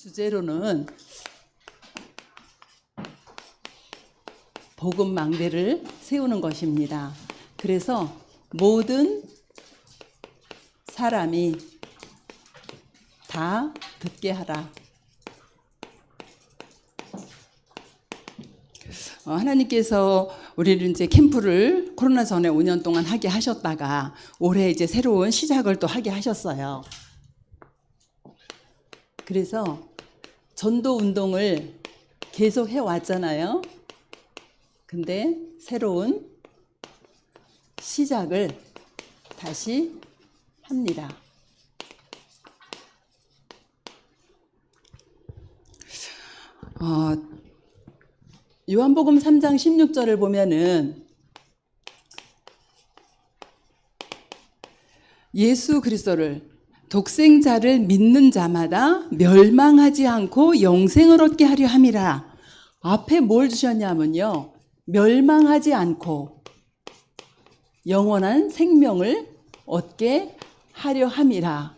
주제로는 복음 망대를 세우는 것입니다. 그래서 모든 사람이 다 듣게 하라. 하나님께서 우리를 이제 캠프를 코로나 전에 5년 동안 하게 하셨다가 올해 이제 새로운 시작을 또 하게 하셨어요. 그래서 전도 운동을 계속 해왔잖아요. 근데 새로운 시작을 다시 합니다. 요한복음 3장 16절을 보면은 예수 그리스도를 독생자를 믿는 자마다 멸망하지 않고 영생을 얻게 하려 함이라. 앞에 뭘 주셨냐면요, 멸망하지 않고 영원한 생명을 얻게 하려 함이라,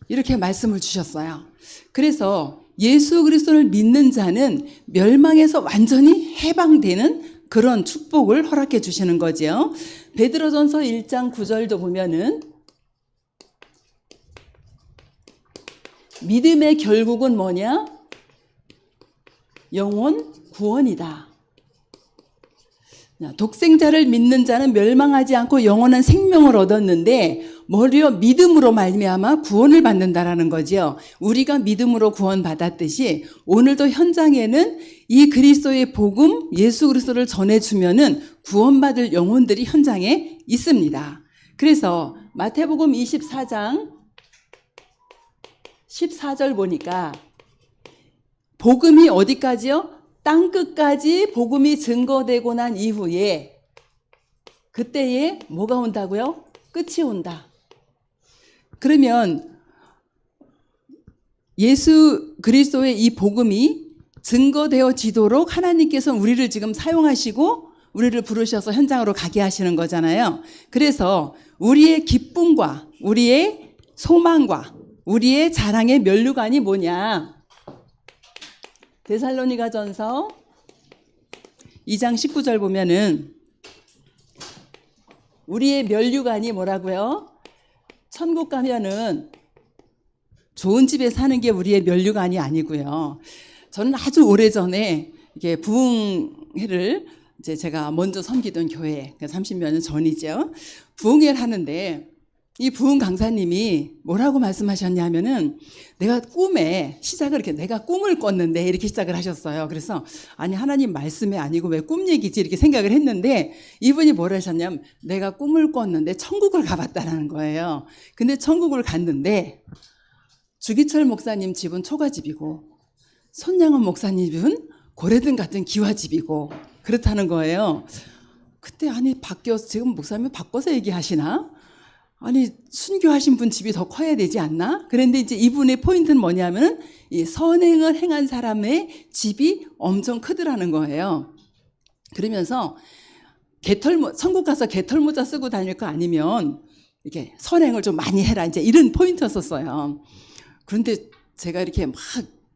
이렇게 말씀을 주셨어요. 그래서 예수 그리스도를 믿는 자는 멸망에서 완전히 해방되는 그런 축복을 허락해 주시는 거죠. 베드로전서 1장 9절도 보면은 믿음의 결국은 뭐냐? 영혼 구원이다. 독생자를 믿는 자는 멸망하지 않고 영원한 생명을 얻었는데 머리로 믿음으로 말미암아 구원을 받는다라는 거죠. 우리가 믿음으로 구원받았듯이 오늘도 현장에는 이 그리스도의 복음, 예수 그리스도를 전해주면은 구원받을 영혼들이 현장에 있습니다. 그래서 마태복음 24장 14절 보니까 복음이 어디까지요? 땅끝까지 복음이 증거되고 난 이후에 그때에 뭐가 온다고요? 끝이 온다. 그러면 예수 그리스도의 이 복음이 증거되어지도록 하나님께서 우리를 지금 사용하시고 우리를 부르셔서 현장으로 가게 하시는 거잖아요. 그래서 우리의 기쁨과 우리의 소망과 우리의 자랑의 면류관이 뭐냐? 데살로니가전서 2장 19절 보면은 우리의 면류관이 뭐라고요? 천국 가면은 좋은 집에 사는 게 우리의 면류관이 아니고요. 저는 아주 오래전에 이게 부흥회를 이제 제가 먼저 섬기던 교회, 30몇 년 전이죠. 부흥회를 하는데 이 부흥 강사님이 뭐라고 말씀하셨냐면은 내가 꿈에 시작을 이렇게 내가 꿈을 꿨는데 이렇게 시작을 하셨어요. 그래서 아니 하나님 말씀이 아니고 왜 꿈 얘기지 이렇게 생각을 했는데 이분이 뭐라 하셨냐면 내가 꿈을 꿨는데 천국을 가봤다라는 거예요. 근데 천국을 갔는데 주기철 목사님 집은 초가집이고 손양원 목사님 집은 고래등 같은 기와집이고 그렇다는 거예요. 그때 아니 바뀌어서 지금 목사님이 바꿔서 얘기하시나? 아니 순교하신 분 집이 더 커야 되지 않나? 그런데 이제 이분의 포인트는 뭐냐면 이 선행을 행한 사람의 집이 엄청 크더라는 거예요. 그러면서 천국 가서 개털모자 쓰고 다닐 거 아니면 이렇게 선행을 좀 많이 해라, 이제 이런 포인트였었어요. 그런데 제가 이렇게 막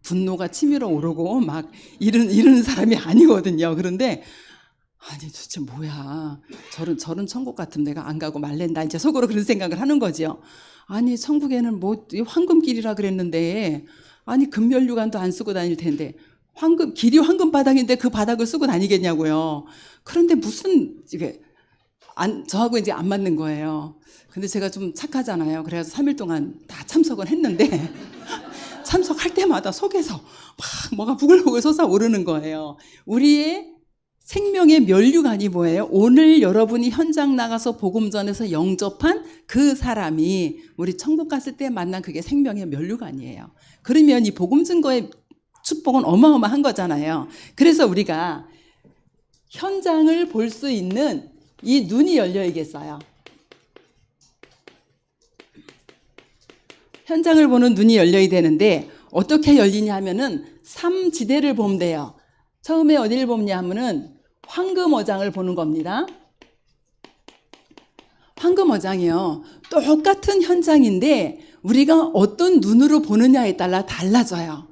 분노가 치밀어 오르고 막 이런 사람이 아니거든요. 그런데 아니 도대체 뭐야, 저런 천국 같으면 내가 안 가고 말랜다, 이제 속으로 그런 생각을 하는 거죠. 아니 천국에는 뭐 황금길이라 그랬는데 아니 금면류관도 안 쓰고 다닐 텐데 길이 황금 바닥인데 그 바닥을 쓰고 다니겠냐고요. 그런데 무슨 이게 저하고 이제 안 맞는 거예요. 근데 제가 좀 착하잖아요. 그래서 3일 동안 다 참석을 했는데 참석할 때마다 속에서 막 뭐가 부글부글 솟아오르는 거예요. 우리의 생명의 면류관이 뭐예요? 오늘 여러분이 현장 나가서 복음 전해서 영접한 그 사람이 우리 천국 갔을 때 만난 그게 생명의 면류관이에요. 그러면 이 복음 증거의 축복은 어마어마한 거잖아요. 그래서 우리가 현장을 볼 수 있는 이 눈이 열려야겠어요. 현장을 보는 눈이 열려야 되는데 어떻게 열리냐 하면은 3지대를 보면 돼요. 처음에 어디를 보냐 하면은 황금어장을 보는 겁니다. 황금어장이요, 똑같은 현장인데 우리가 어떤 눈으로 보느냐에 따라 달라져요.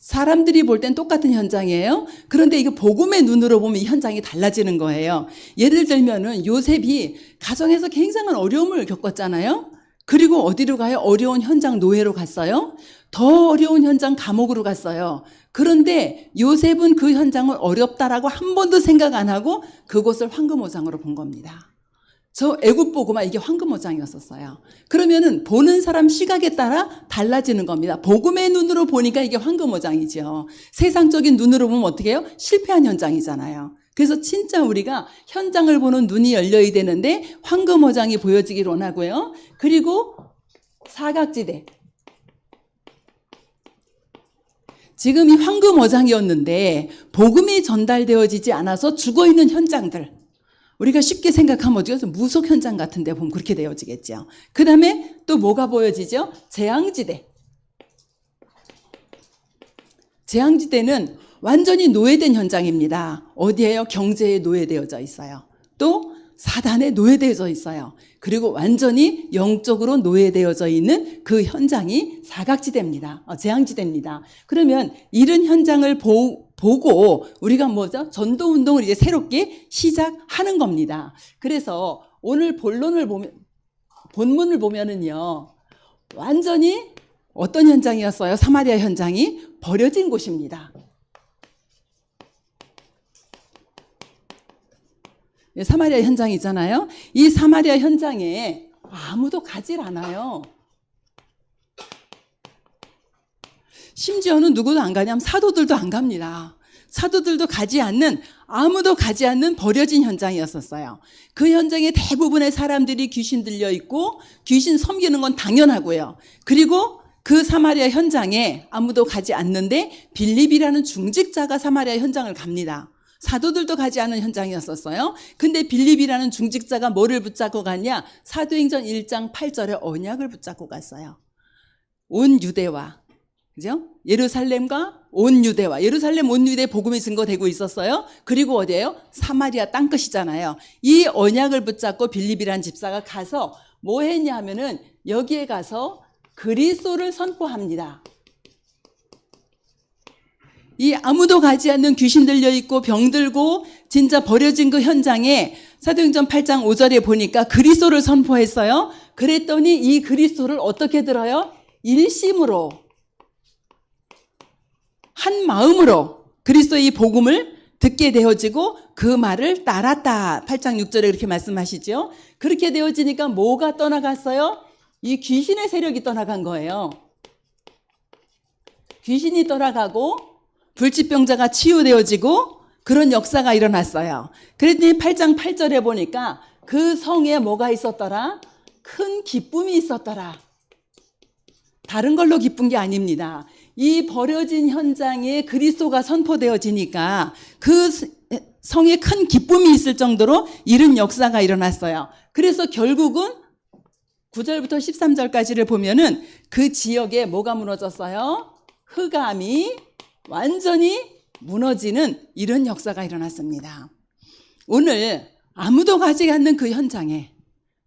사람들이 볼 땐 똑같은 현장이에요. 그런데 이거 복음의 눈으로 보면 이 현장이 달라지는 거예요. 예를 들면은 요셉이 가정에서 굉장한 어려움을 겪었잖아요. 그리고 어디로 가요? 어려운 현장 노예로 갔어요. 더 어려운 현장 감옥으로 갔어요. 그런데 요셉은 그 현장을 어렵다라고 한 번도 생각 안 하고 그곳을 황금오장으로 본 겁니다. 저 애굽 보고만 이게 황금오장이었었어요. 그러면은 보는 사람 시각에 따라 달라지는 겁니다. 복음의 눈으로 보니까 이게 황금오장이죠. 세상적인 눈으로 보면 어떻게 해요? 실패한 현장이잖아요. 그래서 진짜 우리가 현장을 보는 눈이 열려야 되는데 황금오장이 보여지길 원하고요. 그리고 사각지대. 지금 이 황금오장이었는데 복음이 전달되어지지 않아서 죽어있는 현장들. 우리가 쉽게 생각하면 어디가 무속 현장 같은 데 보면 그렇게 되어지겠죠. 그 다음에 또 뭐가 보여지죠? 재앙지대. 재앙지대는 완전히 노예된 현장입니다. 어디에요? 경제에 노예되어져 있어요. 또 사단에 노예되어져 있어요. 그리고 완전히 영적으로 노예되어져 있는 그 현장이 사각지대입니다. 재앙지대입니다. 그러면 이런 현장을 보고 우리가 뭐죠? 전도운동을 이제 새롭게 시작하는 겁니다. 그래서 오늘 본문을 보면은요, 완전히 어떤 현장이었어요? 사마리아 현장이 버려진 곳입니다. 사마리아 현장이잖아요. 이 사마리아 현장에 아무도 가질 않아요. 심지어는 누구도 안 가냐면 사도들도 안 갑니다. 사도들도 가지 않는, 아무도 가지 않는 버려진 현장이었었어요. 그 현장에 대부분의 사람들이 귀신 들려 있고 귀신 섬기는 건 당연하고요. 그리고 그 사마리아 현장에 아무도 가지 않는데 빌립이라는 중직자가 사마리아 현장을 갑니다. 사도들도 가지 않은 현장이었었어요. 근데 빌립이라는 중직자가 뭐를 붙잡고 갔냐? 사도행전 1장 8절에 언약을 붙잡고 갔어요. 온 유대와, 그죠? 예루살렘과 온 유대와, 예루살렘 온 유대 복음이 증거되고 있었어요. 그리고 어디예요? 사마리아 땅끝이잖아요. 이 언약을 붙잡고 빌립이라는 집사가 가서 뭐 했냐 하면은 여기에 가서 그리스도를 선포합니다. 이 아무도 가지 않는 귀신 들려 있고 병들고 진짜 버려진 그 현장에 사도행전 8장 5절에 보니까 그리스도를 선포했어요. 그랬더니 이 그리스도를 어떻게 들어요? 일심으로, 한 마음으로 그리스도의 이 복음을 듣게 되어지고 그 말을 따랐다. 8장 6절에 그렇게 말씀하시죠. 그렇게 되어지니까 뭐가 떠나갔어요? 이 귀신의 세력이 떠나간 거예요. 귀신이 떠나가고 불치병자가 치유되어지고 그런 역사가 일어났어요. 그랬더니 8장 8절에 보니까 그 성에 뭐가 있었더라? 큰 기쁨이 있었더라. 다른 걸로 기쁜 게 아닙니다. 이 버려진 현장에 그리스도가 선포되어지니까 그 성에 큰 기쁨이 있을 정도로 이런 역사가 일어났어요. 그래서 결국은 9절부터 13절까지를 보면은 그 지역에 뭐가 무너졌어요? 흑암이 완전히 무너지는 이런 역사가 일어났습니다. 오늘 아무도 가지 않는 그 현장에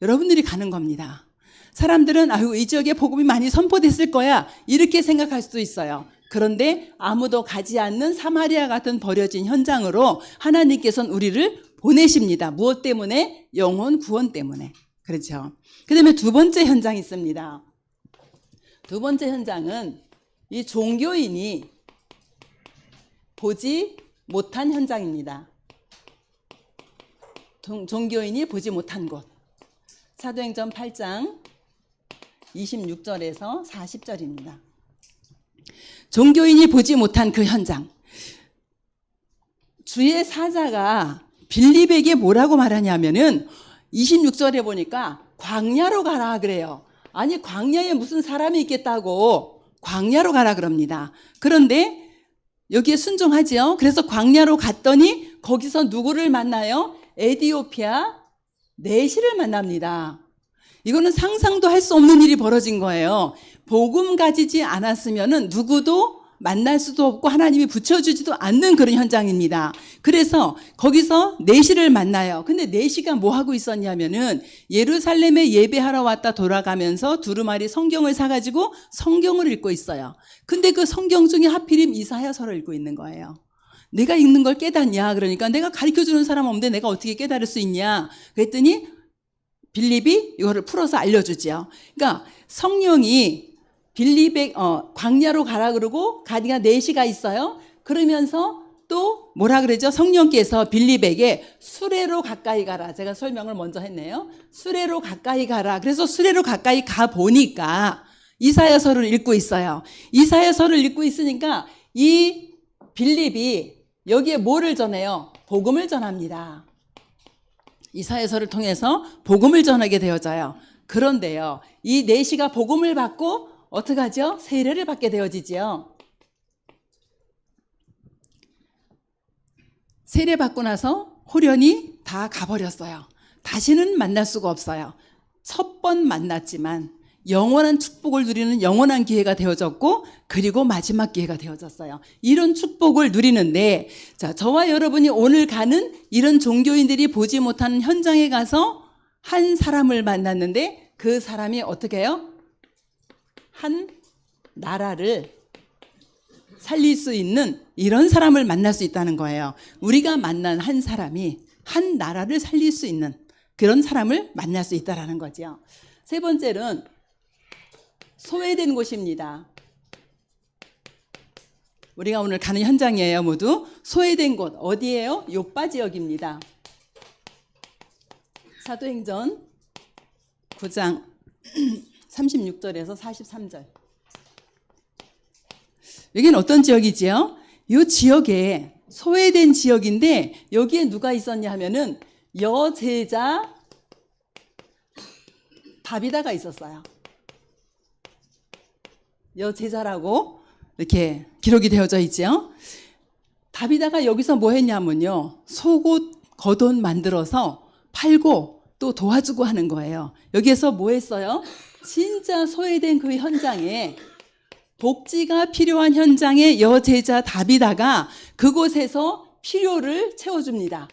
여러분들이 가는 겁니다. 사람들은 아유 이 지역에 복음이 많이 선포됐을 거야 이렇게 생각할 수도 있어요. 그런데 아무도 가지 않는 사마리아 같은 버려진 현장으로 하나님께서는 우리를 보내십니다. 무엇 때문에? 영혼 구원 때문에. 그렇죠. 그 다음에 두 번째 현장이 있습니다. 두 번째 현장은 이 종교인이 보지 못한 현장입니다. 종교인이 보지 못한 곳. 사도행전 8장 26절에서 40절입니다. 종교인이 보지 못한 그 현장. 주의 사자가 빌립에게 뭐라고 말하냐면은 26절에 보니까 광야로 가라 그래요. 아니 광야에 무슨 사람이 있겠다고 광야로 가라 그럽니다. 그런데 여기에 순종하지요. 그래서 광야로 갔더니 거기서 누구를 만나요? 에디오피아 내시를 만납니다. 이거는 상상도 할 수 없는 일이 벌어진 거예요. 복음 가지지 않았으면은 누구도 만날 수도 없고 하나님이 붙여주지도 않는 그런 현장입니다. 그래서 거기서 내시를 만나요. 근데 내시가 뭐 하고 있었냐면은 예루살렘에 예배하러 왔다 돌아가면서 두루마리 성경을 사가지고 성경을 읽고 있어요. 근데 그 성경 중에 하필이면 이사야서를 읽고 있는 거예요. 내가 읽는 걸 깨닫냐? 그러니까 내가 가르쳐주는 사람 없는데 내가 어떻게 깨달을 수 있냐? 그랬더니 빌립이 이거를 풀어서 알려주죠. 그러니까 성령이 빌립의 광야로 가라 그러고 가니까 4시가 있어요. 그러면서 또 뭐라 그러죠? 성령께서 빌립에게 수레로 가까이 가라. 제가 설명을 먼저 했네요. 수레로 가까이 가라. 그래서 수레로 가까이 가 보니까 이사야서를 읽고 있어요. 이사야서를 읽고 있으니까 이 빌립이 여기에 뭐를 전해요? 복음을 전합니다. 이사야서를 통해서 복음을 전하게 되어져요. 그런데요, 이 4시가 복음을 받고 어떻게 하죠? 세례를 받게 되어지죠. 세례 받고 나서 호련히 다 가버렸어요. 다시는 만날 수가 없어요. 첫 번 만났지만 영원한 축복을 누리는 영원한 기회가 되어졌고, 그리고 마지막 기회가 되어졌어요. 이런 축복을 누리는데, 자, 저와 여러분이 오늘 가는 이런 종교인들이 보지 못하는 현장에 가서 한 사람을 만났는데, 그 사람이 어떻게 해요? 한 나라를 살릴 수 있는 이런 사람을 만날 수 있다는 거예요. 우리가 만난 한 사람이 한 나라를 살릴 수 있는 그런 사람을 만날 수 있다는 거죠. 세 번째는 소외된 곳입니다. 우리가 오늘 가는 현장이에요. 모두 소외된 곳 어디예요? 요빠 지역입니다. 사도행전 9장 36절에서 43절. 여기는 어떤 지역이지요? 이 지역에 소외된 지역인데 여기에 누가 있었냐 하면은 여제자 다비다가 있었어요. 여제자라고 이렇게 기록이 되어져 있죠. 다비다가 여기서 뭐 했냐면요, 속옷, 겉옷 만들어서 팔고 또 도와주고 하는 거예요. 여기에서 뭐 했어요? 진짜 소외된 그 현장에, 복지가 필요한 현장에 여제자 다비다가 그곳에서 필요를 채워줍니다.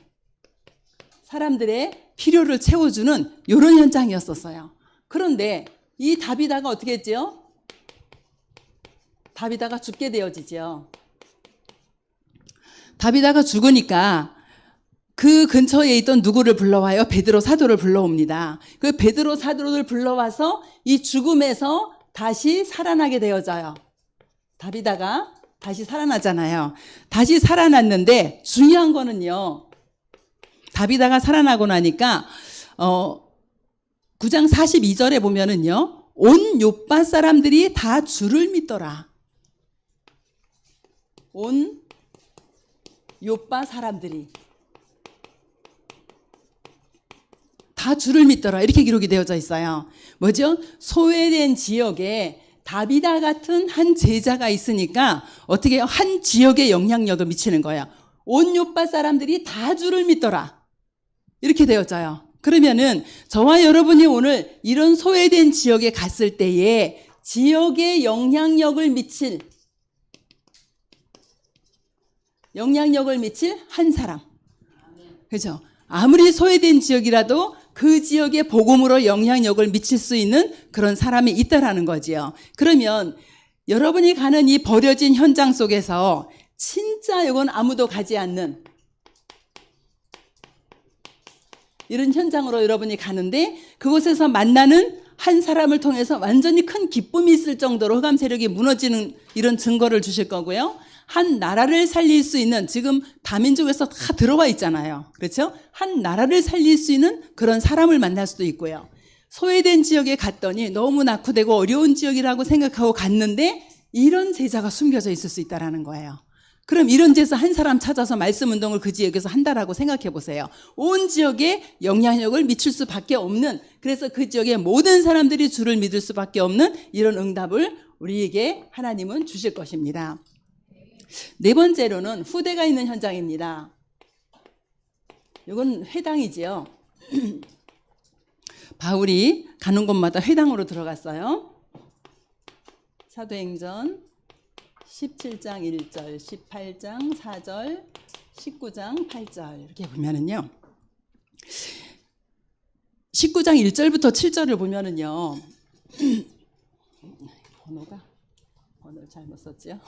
사람들의 필요를 채워주는 이런 현장이었었어요. 그런데 이 다비다가 어떻게 했죠? 다비다가 죽게 되어지죠. 다비다가 죽으니까 그 근처에 있던 누구를 불러와요? 베드로 사도를 불러옵니다. 그 베드로 사도를 불러와서 이 죽음에서 다시 살아나게 되어져요. 다비다가 다시 살아나잖아요. 다시 살아났는데 중요한 거는요, 다비다가 살아나고 나니까 9장 42절에 보면은요, 온 요빠 사람들이 다 주를 믿더라. 온 요빠 사람들이 다 주를 믿더라. 이렇게 기록이 되어져 있어요. 뭐죠? 소외된 지역에 다비다 같은 한 제자가 있으니까 어떻게 해요? 한 지역에 영향력을 미치는 거예요. 온 요빠 사람들이 다 주를 믿더라. 이렇게 되어져요. 그러면은 저와 여러분이 오늘 이런 소외된 지역에 갔을 때에 지역에 영향력을 미칠 한 사람. 그죠? 아무리 소외된 지역이라도 그 지역의 복음으로 영향력을 미칠 수 있는 그런 사람이 있다라는 거지요. 그러면 여러분이 가는 이 버려진 현장 속에서 진짜 이건 아무도 가지 않는 이런 현장으로 여러분이 가는데, 그곳에서 만나는 한 사람을 통해서 완전히 큰 기쁨이 있을 정도로 흑암 세력이 무너지는 이런 증거를 주실 거고요. 한 나라를 살릴 수 있는, 지금 다민족에서 다 들어와 있잖아요. 그렇죠? 한 나라를 살릴 수 있는 그런 사람을 만날 수도 있고요. 소외된 지역에 갔더니 너무 낙후되고 어려운 지역이라고 생각하고 갔는데 이런 제자가 숨겨져 있을 수 있다는 거예요. 그럼 이런 데서 한 사람 찾아서 말씀 운동을 그 지역에서 한다라고 생각해 보세요. 온 지역에 영향력을 미칠 수밖에 없는, 그래서 그 지역의 모든 사람들이 주를 믿을 수밖에 없는 이런 응답을 우리에게 하나님은 주실 것입니다. 네 번째로는 후대가 있는 현장입니다. 이건 회당이지요. 바울이 가는 곳마다 회당으로 들어갔어요. 사도행전 17장 1절, 18장 4절, 19장 8절 이렇게 보면은요. 19장 1절부터 7절을 보면은요. 번호를 잘못 썼지요.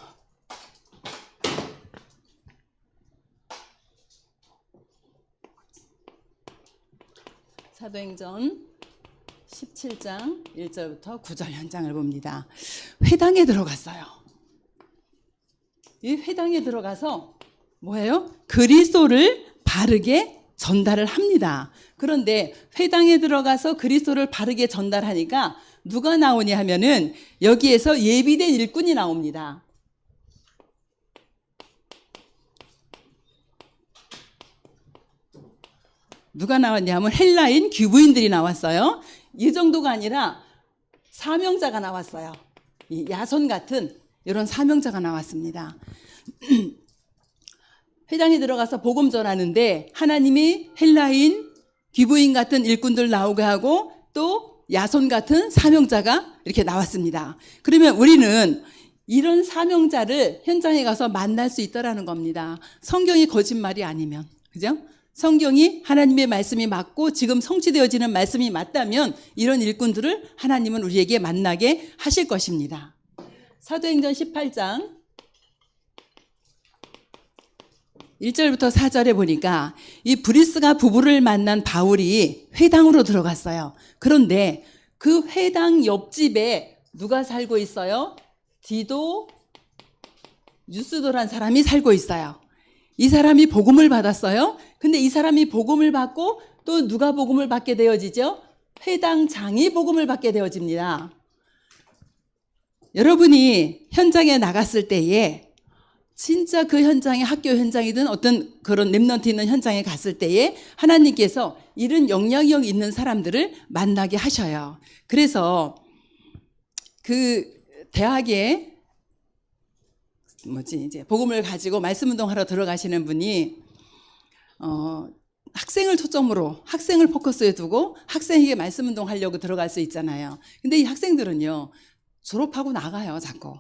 사도행전 17장 1절부터 9절 현장을 봅니다. 회당에 들어갔어요. 이 회당에 들어가서 뭐예요? 그리스도를 바르게 전달을 합니다. 그런데 회당에 들어가서 그리스도를 바르게 전달하니까 누가 나오냐 하면은 여기에서 예비된 일꾼이 나옵니다. 누가 나왔냐면 헬라인 귀부인들이 나왔어요. 이 정도가 아니라 사명자가 나왔어요. 이 야손 같은 이런 사명자가 나왔습니다. 회당에 들어가서 복음 전하는데 하나님이 헬라인 귀부인 같은 일꾼들 나오게 하고 또 야손 같은 사명자가 이렇게 나왔습니다. 그러면 우리는 이런 사명자를 현장에 가서 만날 수 있다라는 겁니다. 성경이 거짓말이 아니면, 그죠? 성경이 하나님의 말씀이 맞고 지금 성취되어지는 말씀이 맞다면 이런 일꾼들을 하나님은 우리에게 만나게 하실 것입니다. 사도행전 18장 1절부터 4절에 보니까 이 브리스가 부부를 만난 바울이 회당으로 들어갔어요. 그런데 그 회당 옆집에 누가 살고 있어요? 디도 유스도란 사람이 살고 있어요. 이 사람이 복음을 받았어요. 근데 이 사람이 복음을 받고 또 누가 복음을 받게 되어지죠? 회당장이 복음을 받게 되어집니다. 여러분이 현장에 나갔을 때에 진짜 그 현장에 학교 현장이든 어떤 그런 렘넌트 있는 현장에 갔을 때에 하나님께서 이런 영향력 있는 사람들을 만나게 하셔요. 그래서 그 대학에 이제 복음을 가지고 말씀 운동하러 들어가시는 분이 학생을 초점으로 학생을 포커스에 두고 학생에게 말씀 운동하려고 들어갈 수 있잖아요. 근데 이 학생들은요 졸업하고 나가요 자꾸.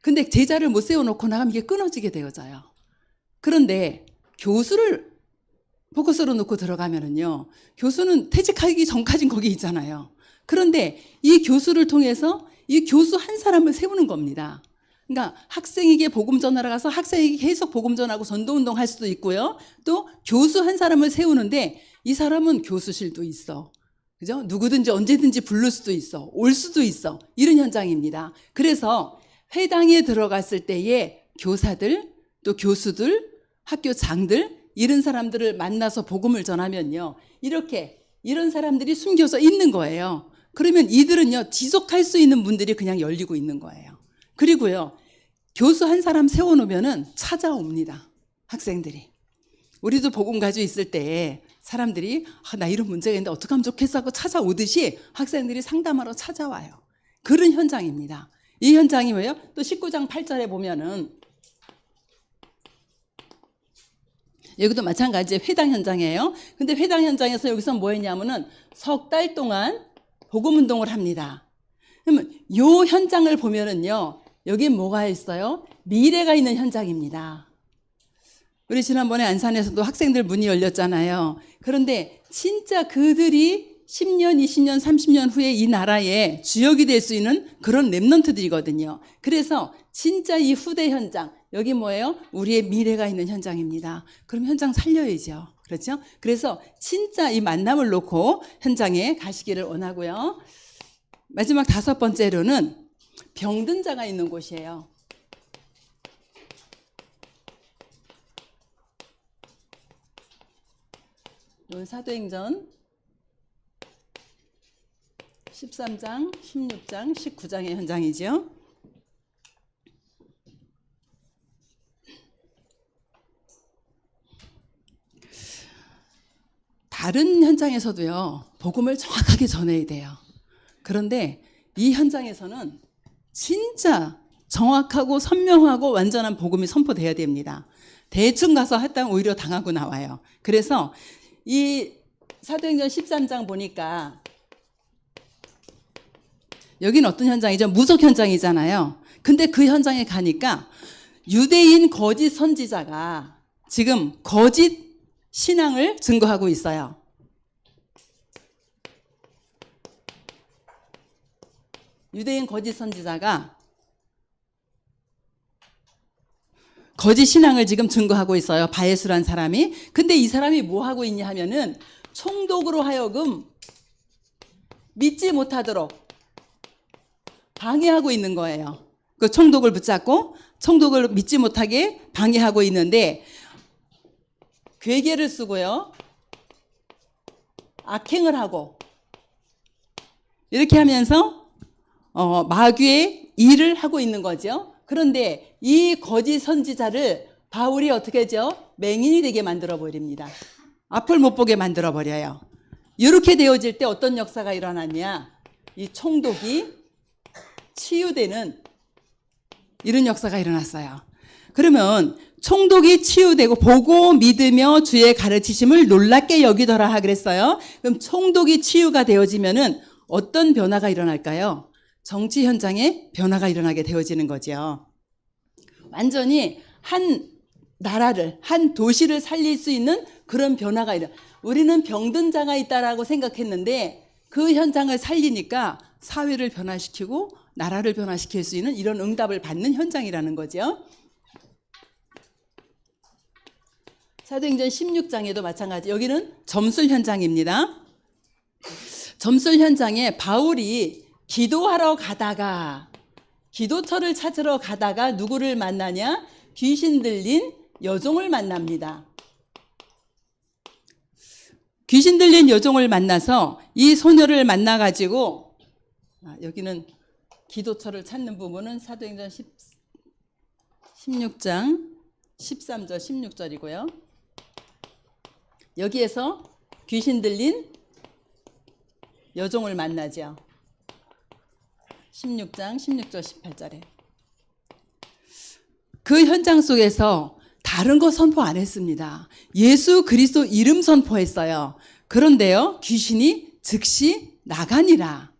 근데 제자를 못 세워놓고 나가면 이게 끊어지게 되어져요. 그런데 교수를 포커스로 놓고 들어가면은요 교수는 퇴직하기 전까지는 거기 있잖아요. 그런데 이 교수를 통해서 이 교수 한 사람을 세우는 겁니다. 그러니까 학생에게 복음 전하러 가서 학생에게 계속 복음 전하고 전도운동 할 수도 있고요. 또 교수 한 사람을 세우는데 이 사람은 교수실도 있어. 그죠? 누구든지 언제든지 부를 수도 있어. 올 수도 있어. 이런 현장입니다. 그래서 회당에 들어갔을 때에 교사들, 또 교수들, 학교장들 이런 사람들을 만나서 복음을 전하면요. 이런 사람들이 숨겨져 있는 거예요. 그러면 이들은요. 지속할 수 있는 문들이 그냥 열리고 있는 거예요. 그리고요. 교수 한 사람 세워놓으면은 찾아옵니다. 학생들이. 우리도 복음 가지고 있을 때 사람들이 나 이런 문제가 있는데 어떻게 하면 좋겠어 하고 찾아오듯이 학생들이 상담하러 찾아와요. 그런 현장입니다. 이 현장이 뭐예요? 또 19장 8절에 보면은 여기도 마찬가지 회당 현장이에요. 근데 회당 현장에서 여기서 뭐 했냐면은 석 달 동안 복음 운동을 합니다. 그러면 이 현장을 보면은요. 여기 뭐가 있어요? 미래가 있는 현장입니다. 우리 지난번에 안산에서도 학생들 문이 열렸잖아요. 그런데 진짜 그들이 10년, 20년, 30년 후에 이 나라의 주역이 될 수 있는 그런 렘넌트들이거든요. 그래서 진짜 이 후대 현장, 여기 뭐예요? 우리의 미래가 있는 현장입니다. 그럼 현장 살려야죠. 그렇죠? 그래서 진짜 이 만남을 놓고 현장에 가시기를 원하고요. 마지막 5번째로는 병든 자가 있는 곳이에요. 이건 사도행전 13장, 16장, 19장의 현장이죠. 다른 현장에서도요, 복음을 정확하게 전해야 돼요. 그런데 이 현장에서는 진짜 정확하고 선명하고 완전한 복음이 선포돼야 됩니다. 대충 가서 했다면 오히려 당하고 나와요. 그래서 이 사도행전 13장 보니까 여기는 어떤 현장이죠? 무속 현장이잖아요. 근데 그 현장에 가니까 유대인 거짓 선지자가 지금 거짓 신앙을 증거하고 있어요. 유대인 거짓 선지자가 거짓 신앙을 지금 증거하고 있어요. 바예수란 사람이. 근데 이 사람이 뭐 하고 있냐 하면은 총독으로 하여금 믿지 못하도록 방해하고 있는 거예요. 그 총독을 붙잡고 총독을 믿지 못하게 방해하고 있는데 괴계를 쓰고요. 악행을 하고 이렇게 하면서 마귀의 일을 하고 있는 거죠. 그런데 이 거짓 선지자를 바울이 어떻게 하죠? 맹인이 되게 만들어 버립니다. 앞을 못 보게 만들어 버려요. 이렇게 되어질 때 어떤 역사가 일어났냐? 이 총독이 치유되는 이런 역사가 일어났어요. 그러면 총독이 치유되고 보고 믿으며 주의 가르치심을 놀랍게 여기더라 그랬어요. 그럼 총독이 치유가 되어지면은 어떤 변화가 일어날까요? 정치 현장에 변화가 일어나게 되어지는 거죠. 완전히 한 나라를, 한 도시를 살릴 수 있는 그런 변화가 우리는 병든 자가 있다라고 생각했는데 그 현장을 살리니까 사회를 변화시키고 나라를 변화시킬 수 있는 이런 응답을 받는 현장이라는 거죠. 사도행전 16장에도 마찬가지. 여기는 점술 현장입니다. 점술 현장에 바울이 기도하러 가다가 기도처를 찾으러 가다가 누구를 만나냐? 귀신 들린 여종을 만납니다. 귀신 들린 여종을 만나서 이 소녀를 만나가지고 여기는 기도처를 찾는 부분은 사도행전 16장 13절 16절이고요. 여기에서 귀신 들린 여종을 만나죠. 16장 16절 18절에. 그 현장 속에서 다른 거 선포 안 했습니다. 예수 그리스도 이름 선포했어요. 그런데요, 귀신이 즉시 나가니라.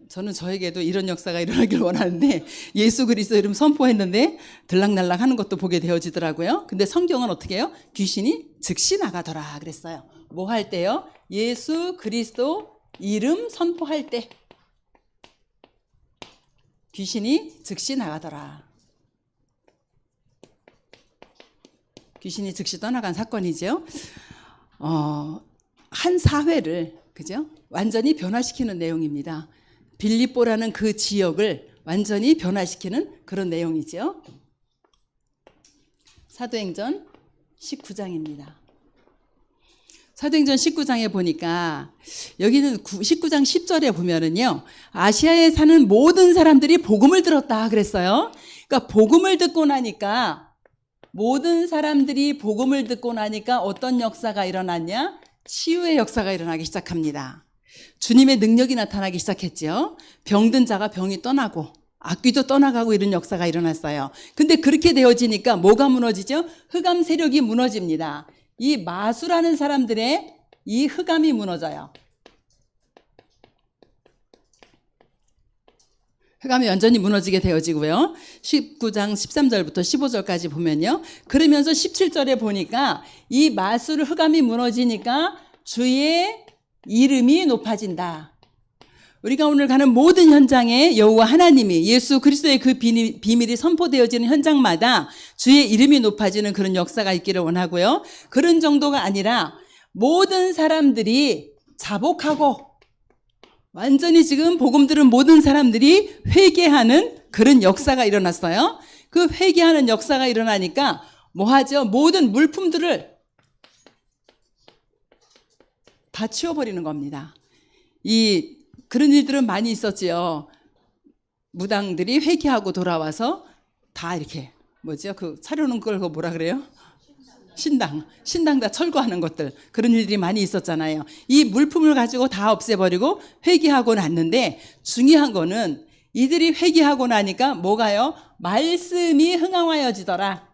저는 저에게도 이런 역사가 일어나길 원하는데 예수 그리스도 이름 선포했는데 들락날락 하는 것도 보게 되어지더라고요. 근데 성경은 어떻게 해요? 귀신이 즉시 나가더라 그랬어요. 뭐 할 때요? 예수 그리스도 이름 선포할 때 귀신이 즉시 나가더라. 귀신이 즉시 떠나간 사건이죠. 한 사회를 그죠? 완전히 변화시키는 내용입니다. 빌립보라는 그 지역을 완전히 변화시키는 그런 내용이죠. 사도행전 19장입니다. 사도행전 19장에 보니까 여기는 19장 10절에 보면은요. 아시아에 사는 모든 사람들이 복음을 들었다 그랬어요. 그러니까 복음을 듣고 나니까 모든 사람들이 복음을 듣고 나니까 어떤 역사가 일어났냐? 치유의 역사가 일어나기 시작합니다. 주님의 능력이 나타나기 시작했죠. 병든 자가 병이 떠나고 악귀도 떠나가고 이런 역사가 일어났어요. 근데 그렇게 되어지니까 뭐가 무너지죠? 흑암 세력이 무너집니다. 이 마수라는 사람들의 이 흑암이 무너져요. 흑암이 완전히 무너지게 되어지고요. 19장 13절부터 15절까지 보면요. 그러면서 17절에 보니까 이 마수를 흑암이 무너지니까 주의 이름이 높아진다. 우리가 오늘 가는 모든 현장에 여호와 하나님이 예수 그리스도의 그 비밀이 선포되어지는 현장마다 주의 이름이 높아지는 그런 역사가 있기를 원하고요. 그런 정도가 아니라 모든 사람들이 자복하고 완전히 지금 복음 들은 모든 사람들이 회개하는 그런 역사가 일어났어요. 그 회개하는 역사가 일어나니까 뭐 하죠? 모든 물품들을 다 치워버리는 겁니다. 그런 일들은 많이 있었지요. 무당들이 회개하고 돌아와서 다 이렇게 그 차려놓은 걸 뭐라 그래요? 신당 다 철거하는 것들, 그런 일들이 많이 있었잖아요. 이 물품을 가지고 다 없애버리고 회개하고 났는데 중요한 거는 이들이 회개하고 나니까 뭐가요? 말씀이 흥황하여지더라.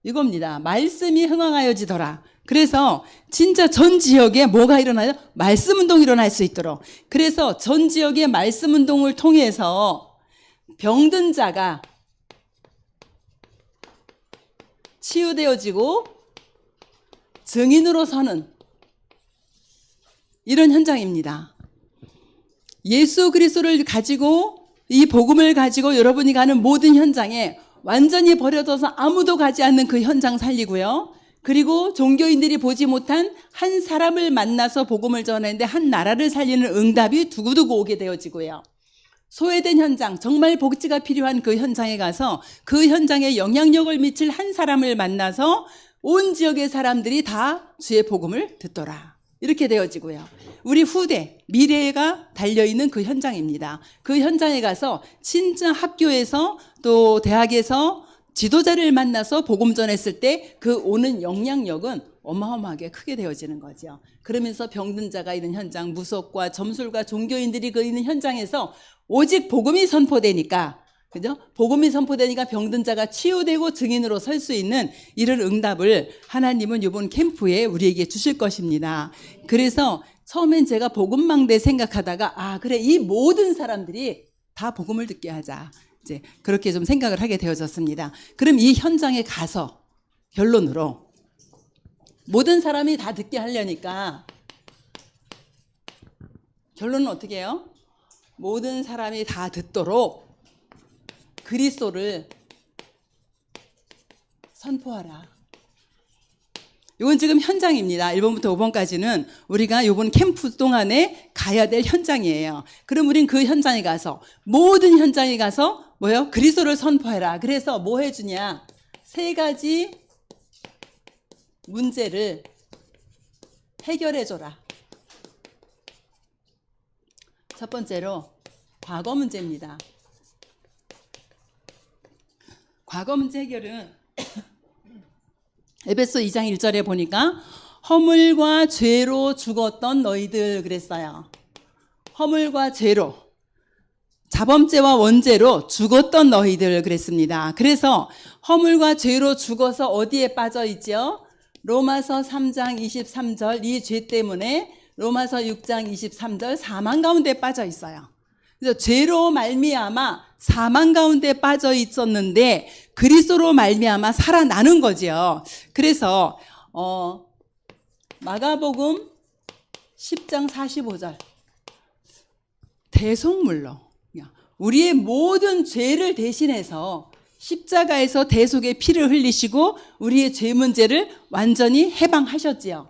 이겁니다. 말씀이 흥황하여지더라. 그래서 진짜 전 지역에 뭐가 일어나요? 말씀 운동이 일어날 수 있도록. 그래서 전 지역의 말씀 운동을 통해서 병든 자가 치유되어지고 증인으로 서는 이런 현장입니다. 예수 그리스도를 가지고 이 복음을 가지고 여러분이 가는 모든 현장에 완전히 버려져서 아무도 가지 않는 그 현장 살리고요. 그리고 종교인들이 보지 못한 한 사람을 만나서 복음을 전하는데 한 나라를 살리는 응답이 두고두고 오게 되어지고요. 소외된 현장, 정말 복지가 필요한 그 현장에 가서 그 현장에 영향력을 미칠 한 사람을 만나서 온 지역의 사람들이 다 주의 복음을 듣더라. 이렇게 되어지고요. 우리 후대, 미래가 달려있는 그 현장입니다. 그 현장에 가서 진짜 학교에서 또 대학에서 지도자를 만나서 복음 전했을 때 그 오는 영향력은 어마어마하게 크게 되어지는 거죠. 그러면서 병든 자가 있는 현장, 무속과 점술과 종교인들이 그 있는 현장에서 오직 복음이 선포되니까, 그죠? 복음이 선포되니까 병든 자가 치유되고 증인으로 설 수 있는 이런 응답을 하나님은 이번 캠프에 우리에게 주실 것입니다. 그래서 처음엔 제가 복음망대 생각하다가 그래, 이 모든 사람들이 다 복음을 듣게 하자. 이제 그렇게 좀 생각을 하게 되어졌습니다. 그럼 이 현장에 가서 결론으로 모든 사람이 다 듣게 하려니까 결론은 어떻게 해요? 모든 사람이 다 듣도록 그리스도를 선포하라. 이건 지금 현장입니다. 1번부터 5번까지는 우리가 이번 캠프 동안에 가야 될 현장이에요. 그럼 우린 그 현장에 가서 모든 현장에 가서 뭐요? 그리스도를 선포해라. 그래서 뭐 해주냐? 3가지 문제를 해결해줘라. 첫 번째로 과거 문제입니다. 과거 문제 해결은 에베소 2장 1절에 보니까 허물과 죄로 죽었던 너희들 그랬어요. 허물과 죄로, 자범죄와 원죄로 죽었던 너희들 그랬습니다. 그래서 허물과 죄로 죽어서 어디에 빠져 있죠? 로마서 3장 23절 이 죄 때문에 로마서 6장 23절 사망 가운데 빠져 있어요. 그래서 죄로 말미암아 사망 가운데 빠져 있었는데 그리스도로 말미암아 살아나는 거죠. 그래서 마가복음 10장 45절 대속물로 우리의 모든 죄를 대신해서 십자가에서 대속의 피를 흘리시고 우리의 죄 문제를 완전히 해방하셨지요.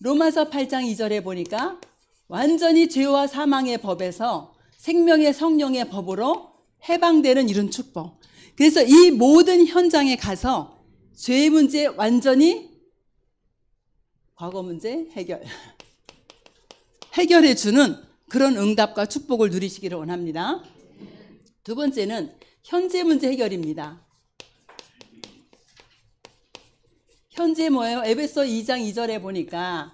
로마서 8장 2절에 보니까 완전히 죄와 사망의 법에서 생명의 성령의 법으로 해방되는 이런 축복. 그래서 이 모든 현장에 가서 죄 문제 완전히 과거 문제 해결해 주는 그런 응답과 축복을 누리시기를 원합니다. 두 번째는 현재 문제 해결입니다. 현재 뭐예요? 에베소 2장 2절에 보니까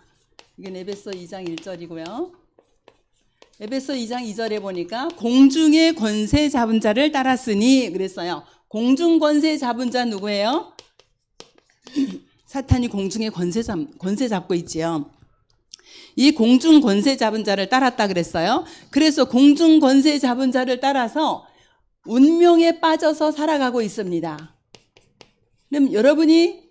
이건 에베소 2장 1절이고요. 에베소 2장 2절에 보니까 공중의 권세 잡은 자를 따랐으니 그랬어요. 공중 권세 잡은 자 누구예요? 사탄이 공중의 권세 잡고 있지요. 이 공중 권세 잡은 자를 따랐다 그랬어요. 그래서 공중 권세 잡은 자를 따라서 운명에 빠져서 살아가고 있습니다. 그럼 여러분이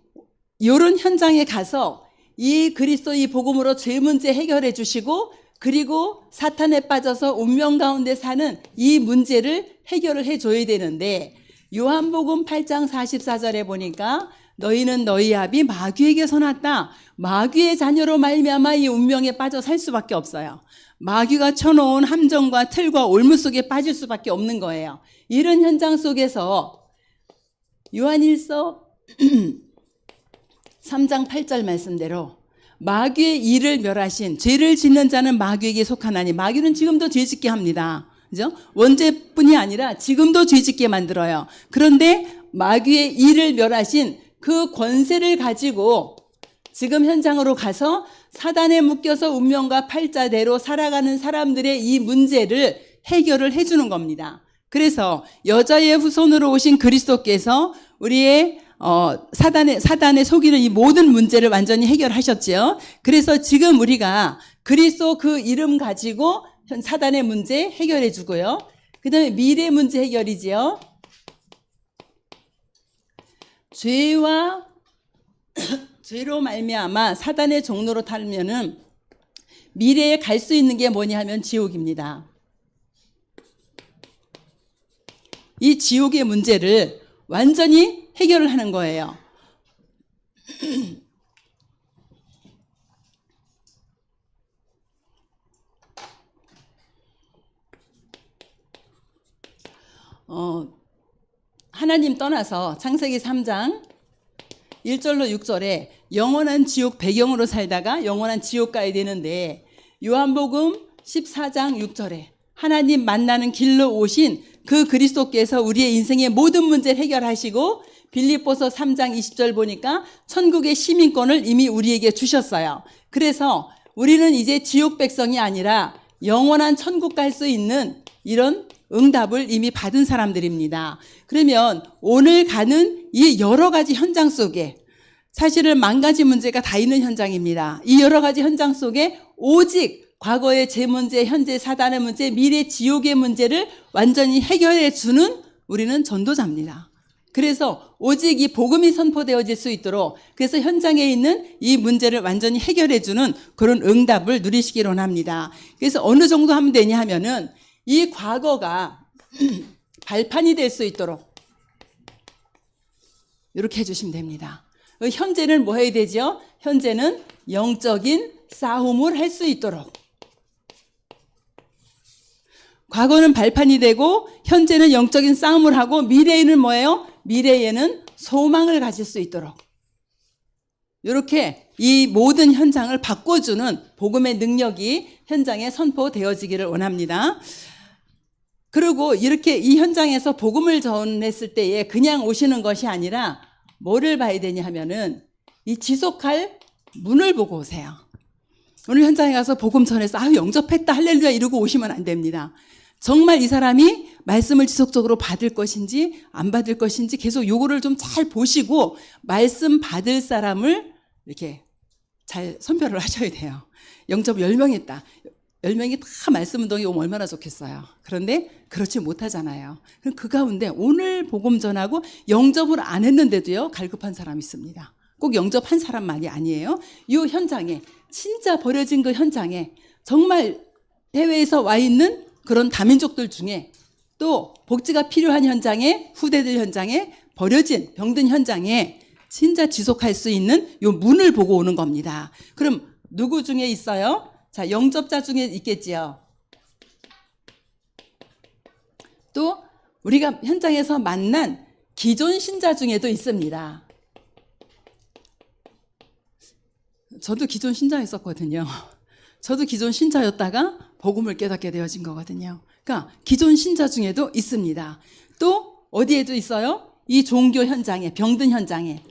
이런 현장에 가서 이 그리스도 이 복음으로 죄 문제 해결해 주시고 그리고 사탄에 빠져서 운명 가운데 사는 이 문제를 해결을 해줘야 되는데 요한복음 8장 44절에 보니까 너희는 너희 아비 마귀에게서 났다. 마귀의 자녀로 말미암아 이 운명에 빠져 살 수밖에 없어요. 마귀가 쳐놓은 함정과 틀과 올무 속에 빠질 수밖에 없는 거예요. 이런 현장 속에서 요한일서 3장 8절 말씀대로 마귀의 일을 멸하신 죄를 짓는 자는 마귀에게 속하나니 마귀는 지금도 죄 짓게 합니다. 그죠? 원죄뿐이 아니라 지금도 죄 짓게 만들어요. 그런데 마귀의 일을 멸하신 그 권세를 가지고 지금 현장으로 가서 사단에 묶여서 운명과 팔자대로 살아가는 사람들의 이 문제를 해결을 해주는 겁니다. 그래서 여자의 후손으로 오신 그리스도께서 우리의 사단에 속이는 이 모든 문제를 완전히 해결하셨지요. 그래서 지금 우리가 그리스도 그 이름 가지고 사단의 문제 해결해 주고요. 그 다음에 미래 문제 해결이지요. 죄로 말미암아 사단의 종로로 타면은 미래에 갈 수 있는 게 뭐냐 하면 지옥입니다. 이 지옥의 문제를 완전히 해결을 하는 거예요. 하나님 떠나서 창세기 3장 1절로 6절에 영원한 지옥 배경으로 살다가 영원한 지옥 가야 되는데, 요한복음 14장 6절에 하나님 만나는 길로 오신 그 그리스도께서 우리의 인생의 모든 문제를 해결하시고, 빌립보서 3장 20절 보니까 천국의 시민권을 이미 우리에게 주셨어요. 그래서 우리는 이제 지옥 백성이 아니라 영원한 천국 갈 수 있는 이런 응답을 이미 받은 사람들입니다. 그러면 오늘 가는 이 여러 가지 현장 속에 사실은 10,000가지 문제가 다 있는 현장입니다. 이 여러 가지 현장 속에 오직 과거의 제 문제, 현재 사단의 문제, 미래 지옥의 문제를 완전히 해결해 주는 우리는 전도자입니다. 그래서 오직 이 복음이 선포되어질 수 있도록, 그래서 현장에 있는 이 문제를 완전히 해결해 주는 그런 응답을 누리시길 원합니다. 그래서 어느 정도 하면 되냐 하면은 이 과거가 발판이 될 수 있도록 이렇게 해주시면 됩니다. 현재는 뭐 해야 되죠? 현재는 영적인 싸움을 할 수 있도록. 과거는 발판이 되고 현재는 영적인 싸움을 하고, 미래에는 뭐예요? 미래에는 소망을 가질 수 있도록. 이렇게 이 모든 현장을 바꿔주는 복음의 능력이 현장에 선포되어지기를 원합니다. 그리고 이렇게 이 현장에서 복음을 전했을 때에 그냥 오시는 것이 아니라 뭐를 봐야 되냐 하면은 이 지속할 문을 보고 오세요. 오늘 현장에 가서 복음 전해서 영접했다 할렐루야 이러고 오시면 안 됩니다. 정말 이 사람이 말씀을 지속적으로 받을 것인지 안 받을 것인지 계속 요거를 좀 잘 보시고 말씀 받을 사람을 이렇게 잘 선별을 하셔야 돼요. 영접 10명 했다. 10명이 다 말씀 운동이 오면 얼마나 좋겠어요. 그런데 그렇지 못하잖아요. 그럼 그 가운데 오늘 복음 전하고 영접을 안 했는데도요, 갈급한 사람이 있습니다. 꼭 영접한 사람만이 아니에요. 이 현장에, 진짜 버려진 그 현장에, 정말 해외에서 와 있는 그런 다민족들 중에, 또 복지가 필요한 현장에, 후대들 현장에, 버려진 병든 현장에 진짜 지속할 수 있는 요 문을 보고 오는 겁니다. 그럼 누구 중에 있어요? 자, 영접자 중에 있겠지요. 또 우리가 현장에서 만난 기존 신자 중에도 있습니다. 저도 기존 신자였었거든요. 저도 기존 신자였다가 복음을 깨닫게 되어진 거거든요. 그러니까 기존 신자 중에도 있습니다. 또 어디에도 있어요? 이 종교 현장에, 병든 현장에,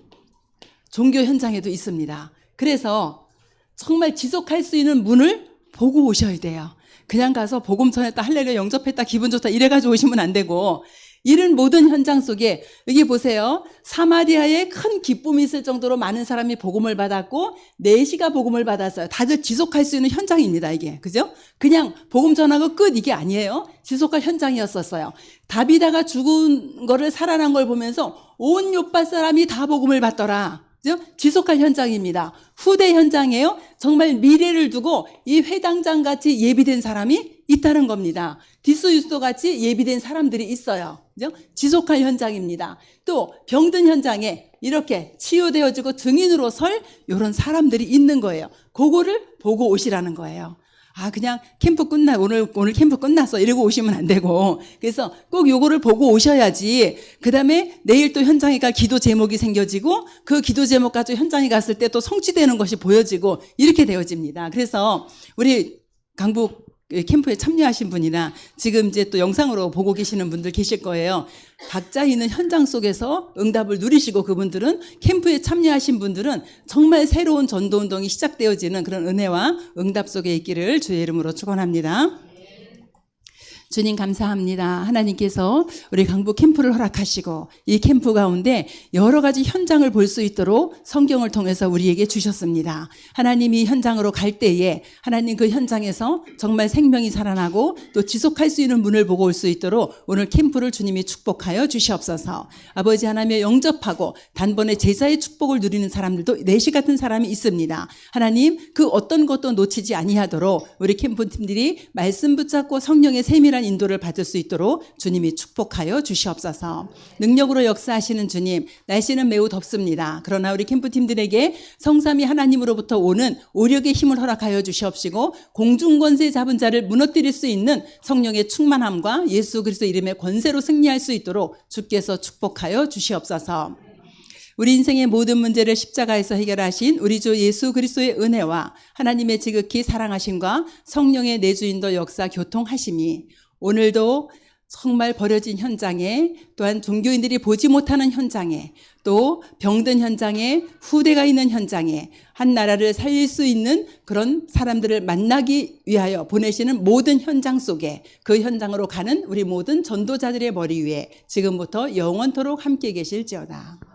종교 현장에도 있습니다. 그래서 정말 지속할 수 있는 문을 보고 오셔야 돼요. 그냥 가서 복음 전했다, 할렐루야 영접했다, 기분 좋다 이래가지고 오시면 안 되고, 이런 모든 현장 속에 여기 보세요. 사마리아에 큰 기쁨이 있을 정도로 많은 사람이 복음을 받았고 4시가 복음을 받았어요. 다들 지속할 수 있는 현장입니다, 이게. 그죠? 그냥 복음 전하고 끝 이게 아니에요. 지속할 현장이었었어요. 다비다가 죽은 거를 살아난 걸 보면서 온 요파 사람이 다 복음을 받더라. 그죠? 지속할 현장입니다. 후대 현장이에요. 정말 미래를 두고 이 회당장 같이 예비된 사람이 있다는 겁니다. 디스유스도 같이 예비된 사람들이 있어요. 그죠? 지속할 현장입니다. 또 병든 현장에 이렇게 치유되어지고 증인으로 설 이런 사람들이 있는 거예요. 그거를 보고 오시라는 거예요. 그냥 캠프 오늘 캠프 끝났어 이러고 오시면 안 되고, 그래서 꼭 요거를 보고 오셔야지 그 다음에 내일 또 현장에 갈 기도 제목이 생겨지고 그 기도 제목 가지고 현장에 갔을 때 또 성취되는 것이 보여지고 이렇게 되어집니다. 그래서 우리 강북 캠프에 참여하신 분이나 지금 이제 또 영상으로 보고 계시는 분들 계실 거예요. 각자 있는 현장 속에서 응답을 누리시고, 그분들은 캠프에 참여하신 분들은 정말 새로운 전도운동이 시작되어지는 그런 은혜와 응답 속에 있기를 주의 이름으로 축원합니다. 주님 감사합니다. 하나님께서 우리 강북 캠프를 허락하시고 이 캠프 가운데 여러 가지 현장을 볼 수 있도록 성경을 통해서 우리에게 주셨습니다. 하나님이 현장으로 갈 때에 하나님 그 현장에서 정말 생명이 살아나고 또 지속할 수 있는 문을 보고 올 수 있도록 오늘 캠프를 주님이 축복하여 주시옵소서. 아버지 하나님의 영접하고 단번에 제자의 축복을 누리는 사람들도 내시 같은 사람이 있습니다. 하나님 그 어떤 것도 놓치지 아니하도록 우리 캠프팀들이 말씀 붙잡고 성령의 세밀한 인도를 받을 수 있도록 주님이 축복하여 주시옵소서. 능력으로 역사하시는 주님, 날씨는 매우 덥습니다. 그러나 우리 캠프팀들에게 성삼위 하나님으로부터 오는 오력의 힘을 허락하여 주시옵시고 공중권세 잡은 자를 무너뜨릴 수 있는 성령의 충만함과 예수 그리스도 이름의 권세로 승리할 수 있도록 주께서 축복하여 주시옵소서. 우리 인생의 모든 문제를 십자가에서 해결하신 우리 주 예수 그리스도의 은혜와 하나님의 지극히 사랑하심과 성령의 내주인도 역사 교통하심이 오늘도 정말 버려진 현장에 또한 종교인들이 보지 못하는 현장에 또 병든 현장에 후대가 있는 현장에 한 나라를 살릴 수 있는 그런 사람들을 만나기 위하여 보내시는 모든 현장 속에 그 현장으로 가는 우리 모든 전도자들의 머리 위에 지금부터 영원토록 함께 계실지어다.